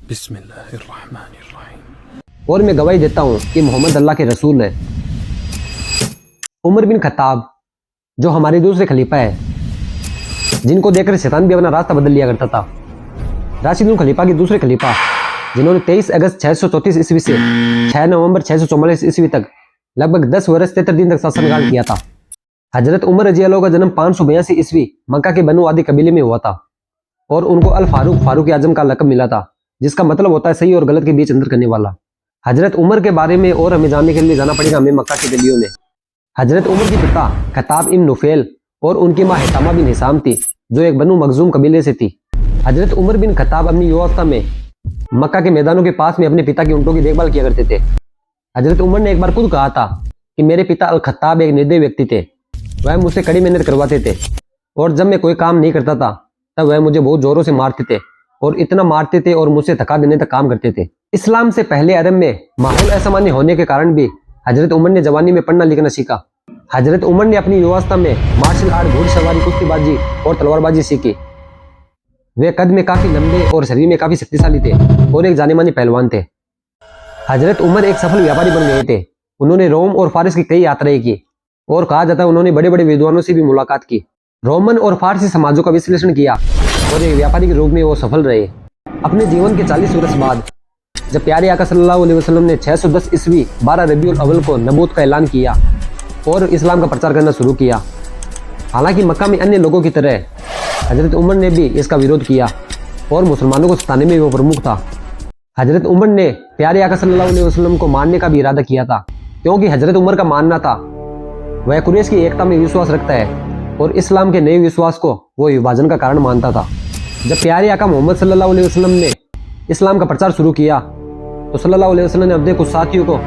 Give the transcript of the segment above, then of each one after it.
बिस्मिल्लाहिर्रहमानिर्रहीम। और मैं गवाही देता हूँ कि मोहम्मद अल्लाह के रसूल है। उमर बिन खत्ताब जो हमारे दूसरे खलीफा है, जिनको देखकर शैतान भी अपना रास्ता बदल लिया करता था। राशिदुल खलीफा के दूसरे खलीफा, जिन्होंने 23 अगस्त 634 ईस्वी से 6 नवंबर 644 ईस्वी तक लगभग 10 वर्ष 73 दिन तक शासनकाल किया था। हजरत उमर रजी अल्लाह का जन्म 582 ईस्वी मक्का के बनु आदि कबीले में हुआ था और उनको अल फारूक आजम का लक़ब मिला था, जिसका मतलब होता है सही और गलत के बीच अंतर करने वाला। हजरत उमर के बारे में और हमें जानने के लिए जाना पड़ेगा हमें मक्का की गलियों में। हजरत उमर के पिता खत्ताब इब्न नुफैल और उनकी माँ हितामा बिन हिसाम थी, जो एक बनु मखजूम कबीले से थी। हजरत उमर बिन खत्ताब अपनी युवावस्था में मक्का के मैदानों के पास में अपने पिता की ऊँटों की देखभाल किया करते थे। हजरत उमर ने एक बार खुद कहा था कि मेरे पिता अल खत्ताब एक निर्दयी व्यक्ति थे। वह मुझसे कड़ी मेहनत करवाते थे और जब मैं कोई काम नहीं करता था तब वह मुझे बहुत जोरों से मारते थे और इतना मारते थे और मुझसे थका देने तक काम करते थे। इस्लाम से पहले अरब में माहौल असामान्य होने के कारण भी हजरत उमर ने जवानी में पढ़ना लिखना सीखा। हजरत उमर ने अपनी युवावस्था में मार्शल आर्ट, घुड़सवारी, कुश्तीबाजी और तलवारबाजी सीखी। वे कद में काफी लंबे और शरीर में काफी शक्तिशाली थे और एक जाने माने पहलवान थे। हजरत उमर एक सफल व्यापारी बन गए थे। उन्होंने रोम और फारस की कई यात्राएं की और कहा जाता है उन्होंने बड़े बड़े विद्वानों से भी मुलाकात की। रोमन और फारसी समाजों का विश्लेषण किया और एक व्यापारी के रूप में वो सफल रहे। अपने जीवन के 40 वर्ष बाद जब प्यारे आका सल्लल्लाहु अलैहि वसल्लम ने 610 ईस्वी 12 रबीउल अव्वल को नबूवत का ऐलान किया और इस्लाम का प्रचार करना शुरू किया। हालांकि मक्का में अन्य लोगों की तरह हजरत उमर ने भी इसका विरोध किया और मुसलमानों को सताने में वो प्रमुख था। हजरत उमर ने प्यारे आका सल्लल्लाहु अलैहि वसल्लम को मारने का भी इरादा किया था, क्योंकि हजरत उमर का मानना था वह कुरैश की एकता में विश्वास रखता है और इस्लाम के नए विश्वास को वो विभाजन का कारण मानता था। जब प्यारे आका मोहम्मद सल्लल्लाहु अलैहि वसल्लम ने इस्लाम का प्रचार शुरू किया तो सल्लल्लाहु अलैहि वसल्लम ने अपने कुछ साथियों को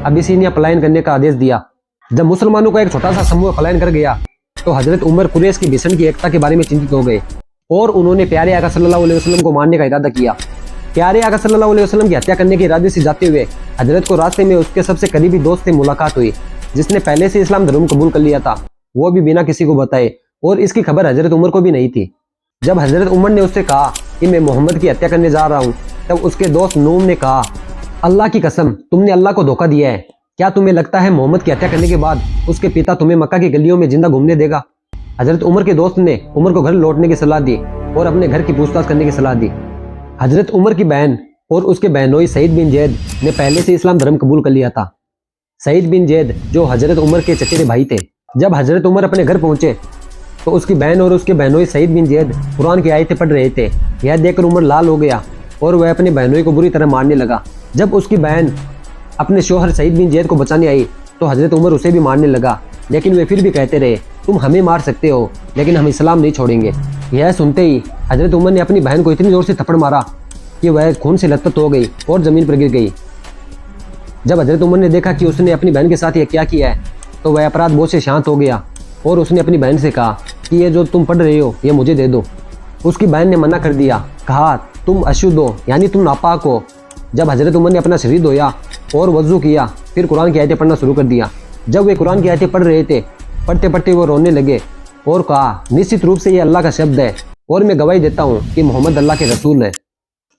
अबिसिनिया पलायन करने का आदेश दिया। जब मुसलमानों का एक छोटा सा समूह पलायन कर गया तो हजरत उमर कुरैश की भीषण की एकता के बारे में चिंतित हो गए और उन्होंने प्यारे आका सल्लल्लाहु अलैहि वसल्लम को मारने का इरादा किया। प्यारे आका सल्लल्लाहु अलैहि वसल्लम की हत्या करने के इरादे से जाते हुए हजरत को रास्ते में उसके सबसे करीबी दोस्त से मुलाकात हुई, जिसने पहले से इस्लाम धर्म कबूल कर लिया था, वो भी बिना किसी को बताए, और इसकी खबर हजरत उमर को भी नहीं थी। जब हजरत उमर ने उससे कहा कि मैं मोहम्मद की हत्या करने जा रहा हूँ, तब उसके दोस्त नूम ने कहा, अल्लाह की कसम, तुमने अल्लाह को धोखा दिया है। क्या तुम्हें लगता है मोहम्मद की हत्या करने के बाद उसके पिता तुम्हें मक्का की गलियों में जिंदा घूमने देगा? हजरत उमर के दोस्त ने उमर को घर लौटने की सलाह दी और अपने घर की पूछताछ करने की सलाह दी। हजरत उमर की बहन और उसके बहनोई सईद बिन जैद ने पहले से इस्लाम धर्म कबूल कर लिया था। सईद बिन जैद जो हजरत उमर के चचेरे भाई थे। जब हजरत उमर अपने घर पहुंचे तो उसकी बहन और उसके बहनोई सईद बिन जैद कुरान की आयतें पढ़ रहे थे। यह देखकर उमर लाल हो गया और वह अपने बहनोई को बुरी तरह मारने लगा। जब उसकी बहन अपने शोहर सईद बिन जैद को बचाने आई तो हजरत उमर उसे भी मारने लगा, लेकिन वे फिर भी कहते रहे, तुम हमें मार सकते हो लेकिन हम इस्लाम नहीं छोड़ेंगे। यह सुनते ही हजरत उमर ने अपनी बहन को इतनी जोर से थप्पड़ मारा कि वह खून से लथपथ हो गई और जमीन पर गिर गई। जब हजरत उमर ने देखा कि उसने अपनी बहन के साथ यह क्या किया है तो वह अपराध बोझ से शांत हो गया और उसने अपनी बहन से कहा कि ये जो तुम पढ़ रहे हो ये मुझे दे दो। उसकी बहन ने मना कर दिया, कहा तुम अशुद्ध हो, यानी तुम नापाक हो। जब हजरत उमर ने अपना शरीर धोया और वजू किया, फिर कुरान की आयतें पढ़ना शुरू कर दिया। जब वे कुरान की आयतें पढ़ रहे थे, पढ़ते पढ़ते वो रोने लगे और कहा, निश्चित रूप से ये अल्लाह का शब्द है और मैं गवाही देता हूँ कि मोहम्मद अल्लाह के रसूल है।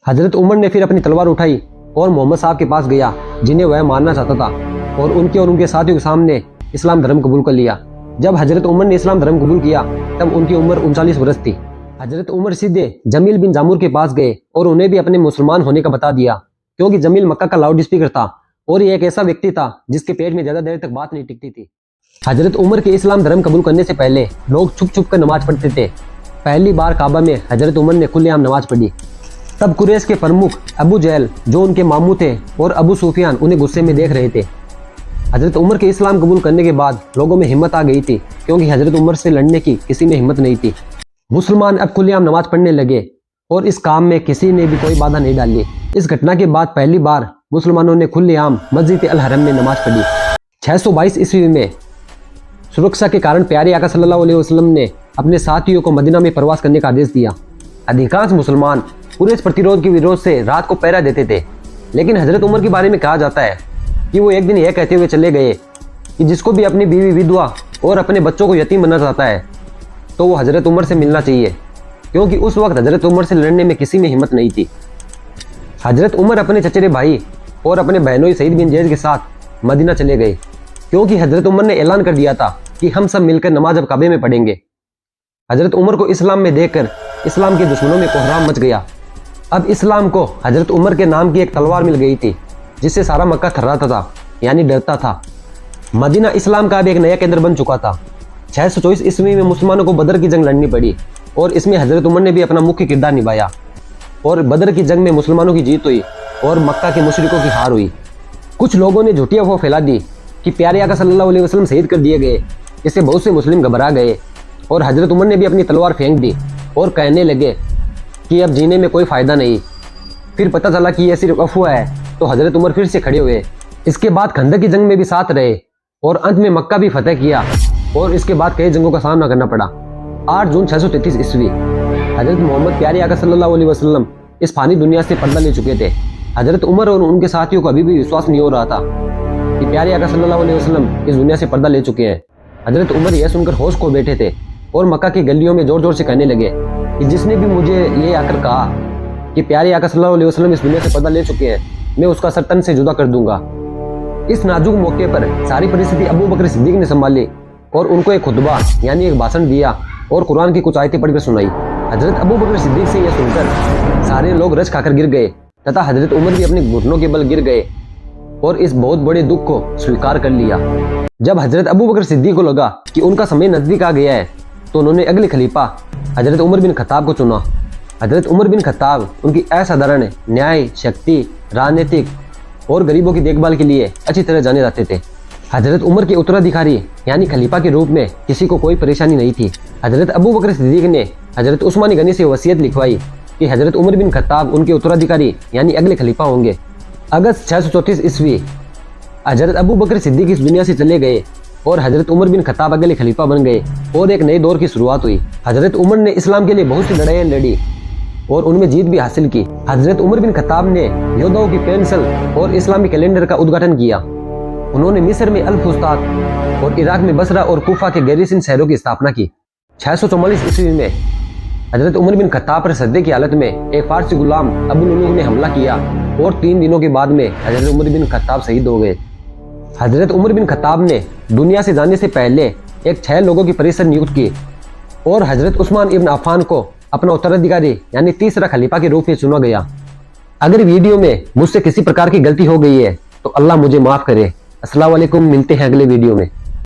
हजरत उमर ने फिर अपनी तलवार उठाई और मोहम्मद साहब के पास गया, जिन्हें वह मारना चाहता था, और उनके साथियों के सामने इस्लाम धर्म कबूल कर लिया। जब हजरत उमर ने इस्लाम धर्म कबूल किया तब उनकी उम्र 39 वर्ष थी। हजरत उमर सीधे जमील बिन जामुर के पास गए और उन्हें भी अपने मुसलमान होने का बता दिया, क्योंकि जमील मक्का का लाउड स्पीकर था और ये एक ऐसा व्यक्ति था जिसके पेट में ज्यादा देर तक बात नहीं टिकती थी। हजरत उमर के इस्लाम धर्म कबूल करने से पहले लोग छुप छुप कर नमाज पढ़ते थे। पहली बार काबा में हजरत उमर ने खुलेआम नमाज पढ़ी। तब कुरैश के प्रमुख अबू जहल जो उनके मामू थे और अबू सुफियान उन्हें गुस्से में देख रहे थे। हजरत उमर के इस्लाम कबूल करने के बाद लोगों में हिम्मत आ गई थी, क्योंकि हजरत उमर से लड़ने की किसी में हिम्मत नहीं थी। मुसलमान अब खुलेआम नमाज पढ़ने लगे और इस काम में किसी ने भी कोई बाधा नहीं डाली। इस घटना के बाद पहली बार मुसलमानों ने खुलेआम मस्जिद अल हरम में नमाज पढ़ी। 622 ईस्वी में सुरक्षा के कारण प्यारे आका सल्लल्लाहु अलैहि वसल्लम ने अपने साथियों को मदीना में प्रवास करने का आदेश दिया। अधिकांश मुसलमान कुरैश प्रतिरोध के विरोध से रात को पहरा देते थे, लेकिन हजरत उमर के बारे में कहा जाता है कि वो एक दिन यह कहते हुए चले गए कि जिसको भी अपनी बीवी विधवा और अपने बच्चों को यतीम बनना चाहता है तो वो हजरत उमर से मिलना चाहिए, क्योंकि उस वक्त हजरत उमर से लड़ने में किसी में हिम्मत नहीं थी। हजरत उमर अपने चचेरे भाई और अपने बहनों सईद बिन जैद के साथ मदीना चले गए, क्योंकि हजरत उमर ने ऐलान कर दिया था कि हम सब मिलकर नमाज अब काबे में पढ़ेंगे। हजरत उमर को इस्लाम में देखकर इस्लाम के दुश्मनों में कोहराम मच गया। अब इस्लाम को हजरत उमर के नाम की एक तलवार मिल गई थी, जिससे सारा मक्का थर्राता था, यानी डरता था। मदीना इस्लाम का अब एक नया केंद्र बन चुका था। 624 ईस्वी में मुसलमानों को बदर की जंग लड़नी पड़ी और इसमें हजरत उमर ने भी अपना मुख्य किरदार निभाया और बदर की जंग में मुसलमानों की जीत हुई और मक्का के मुशरिकों की हार हुई। कुछ लोगों ने झूठी अफवाह फैला दी कि प्यारे आका सल्लल्लाहु अलैहि वसल्लम शहीद कर दिए गए। इससे बहुत से मुस्लिम घबरा गए और हजरत उमर ने भी अपनी तलवार फेंक दी और कहने लगे कि अब जीने में कोई फ़ायदा नहीं। फिर पता चला कि यह सिर्फ अफवाह है, तो हजरत उमर फिर से खड़े हुए। इसके बाद खंदक की जंग में भी साथ रहे और अंत में मक्का भी फतेह किया और इसके बाद कई जंगों का सामना करना पड़ा। 8 जून 633 ईस्वी हजरत मोहम्मद प्यारे आका सल्लल्लाहु अलैहि वसल्लम इस फानी दुनिया से पर्दा ले चुके थे। हजरत उमर और उनके साथियों को अभी भी विश्वास नहीं हो रहा था कि प्यारे आका सल्लल्लाहु अलैहि वसल्लम इस दुनिया से पर्दा ले चुके हैं। हजरत उमर यह सुनकर होश खो बैठे थे और मक्का की गलियों में जोर जोर से कहने लगे कि जिसने भी मुझे ये आकर कहा कि प्यारे आका सल्लल्लाहु अलैहि वसल्लम इस दुनिया से पर्दा ले चुके हैं, मैं उसका सर तन से जुदा कर दूंगा। इस नाजुक मौके पर सारी परिस्थिति अबू बकर सिद्दीक ने संभाली और उनको एक खुतबा यानी एक भाषण दिया और कुरान की कुछ आयतें पढ़कर सुनाई। हजरत अबू बकर सिद्दीक से यह सुनकर सारे लोग रच खाकर गिर गए तथा हजरत उमर भी अपने घुटनों के बल गिर गए और इस बहुत बड़े दुख को स्वीकार कर लिया। जब हजरत अबू बकर सिद्दीक को लगा कि उनका समय नजदीक आ गया है, तो उन्होंने अगले खलीफा हजरत उमर बिन खत्ताब को चुना। हजरत उमर बिन खत्ताब उनकी असाधारण न्याय, शक्ति, राजनीतिक और गरीबों की देखभाल के लिए अच्छी तरह जाने जाते थे। हजरत उमर के उत्तराधिकारी यानी खलीफा के रूप में किसी को कोई परेशानी नहीं थी। हजरत अबू बकर सिद्दीक ने हजरत उस्मानी गनी से वसीयत लिखवाई कि हजरत उमर बिन खत्ताब उनके उत्तराधिकारी यानी अगले खलीफा होंगे। अगस्त 634 ईस्वी हजरत अबू बकर सिद्दीक इस दुनिया से चले गए और हजरत उमर बिन खत्ताब अगले खलीफा बन गए और एक नए दौर की शुरुआत हुई। हजरत उमर ने इस्लाम के लिए बहुत सी लड़ाइयाँ लड़ी और उनमें जीत भी हासिल की। हजरत उमर बिन खत्ताब ने योद्धाओं की पेंसिल और इस्लामी कैलेंडर का उद्घाटन किया। उन्होंने मिस्र में अल फुस्तात और इराक में बसरा और कूफा के गैरिसन शहरों की स्थापना की। 644 ईस्वी में हजरत उमर बिन खत्ताब पर सद्दे की हालत में एक फारसी गुलाम अबू लुलूग ने हमला किया और 3 दिनों के बाद में हजरत उमर बिन खत्ताब शहीद हो गए। हजरत उमर बिन खत्ताब ने दुनिया से जाने से पहले एक 6 लोगों की परिषद नियुक्त की और हजरत उस्मान इब्न अफ़ान को अपना उत्तराधिकारी यानी तीसरा खलीफा के रूप में चुना गया। अगर वीडियो में मुझसे किसी प्रकार की गलती हो गई है तो अल्लाह मुझे माफ़ करे। अस्सलाम वालेकुम, मिलते हैं अगले वीडियो में।